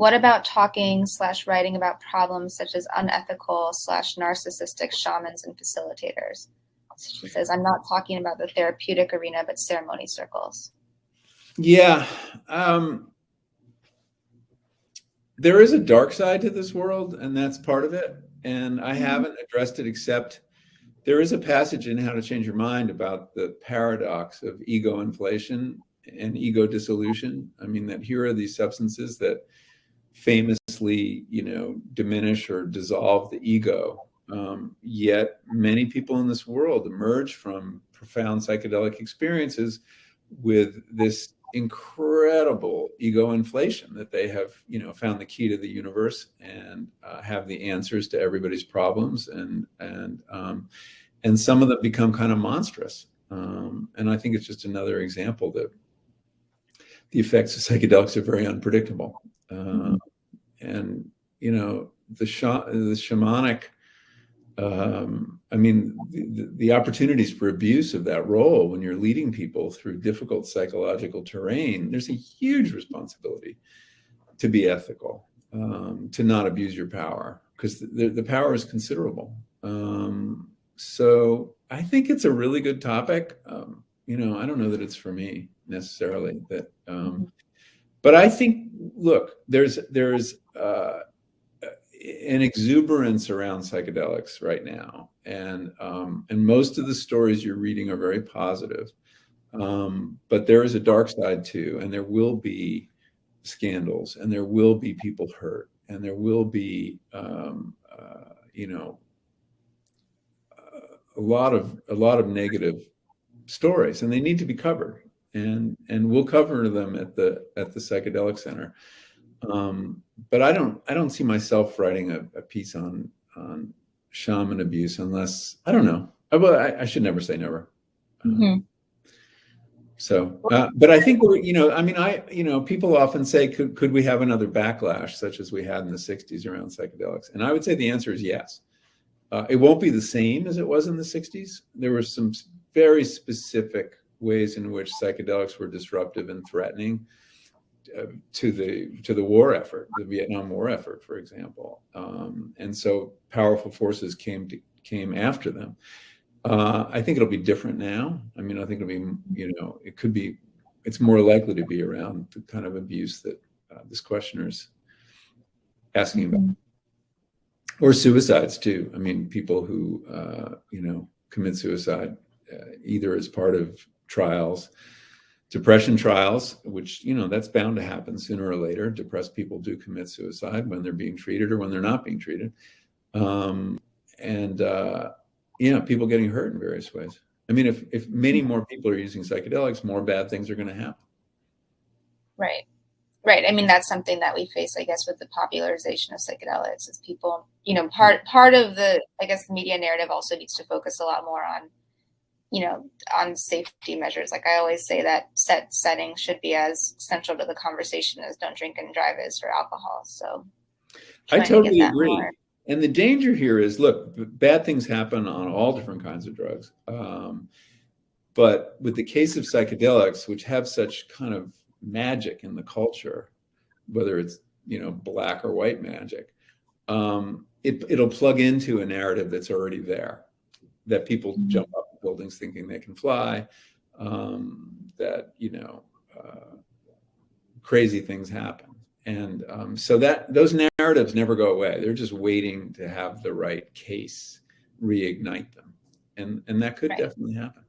What about talking / writing about problems such as unethical / narcissistic shamans and facilitators? So she says, I'm not talking about the therapeutic arena, but ceremony circles. Yeah. There is a dark side to this world, and that's part of it. And I haven't addressed it, except there is a passage in How to Change Your Mind about the paradox of ego inflation and ego dissolution. I mean, that here are these substances that famously, diminish or dissolve the ego. Yet many people in this world emerge from profound psychedelic experiences with this incredible ego inflation, that they have, found the key to the universe and have the answers to everybody's problems, and some of them become kind of monstrous. And I think it's just another example that the effects of psychedelics are very unpredictable. And the shamanic, the opportunities for abuse of that role when you're leading people through difficult psychological terrain, there's a huge responsibility to be ethical, to not abuse your power, because the power is considerable. So I think it's a really good topic. I don't know that it's for me necessarily, but I think, look, there's an exuberance around psychedelics right now, and most of the stories you're reading are very positive, but there is a dark side too, and there will be scandals, and there will be people hurt, and there will be a lot of negative stories, and they need to be covered, and we'll cover them at the Psychedelic Center. But I don't see myself writing a piece on shaman abuse, unless, I don't know. I should never say never. But I think people often say, could we have another backlash such as we had in the 60s around psychedelics? And I would say the answer is yes. It won't be the same as it was in the 60s. There were some very specific ways in which psychedelics were disruptive and threatening to the war effort, the Vietnam War effort, for example. And so powerful forces came after them. I think it'll be different now. I mean, I think it'll be, it's more likely to be around the kind of abuse that this questioner's asking about. Or suicides too. I mean, people who, commit suicide, either as part of trials, depression trials, which, that's bound to happen sooner or later. Depressed people do commit suicide when they're being treated or when they're not being treated. People getting hurt in various ways. I mean, if many more people are using psychedelics, more bad things are going to happen. Right. I mean, that's something that we face, I guess, with the popularization of psychedelics, is people, part of the, I guess, the media narrative also needs to focus a lot more on, on safety measures. Like I always say, that setting should be as central to the conversation as don't drink and drive is for alcohol. So I totally agree. And the danger here is, look, bad things happen on all different kinds of drugs. But with the case of psychedelics, which have such kind of magic in the culture, whether it's, black or white magic, it'll plug into a narrative that's already there, that people jump up in buildings thinking they can fly, that, crazy things happen. And so that those narratives never go away. They're just waiting to have the right case reignite them. And that could definitely happen.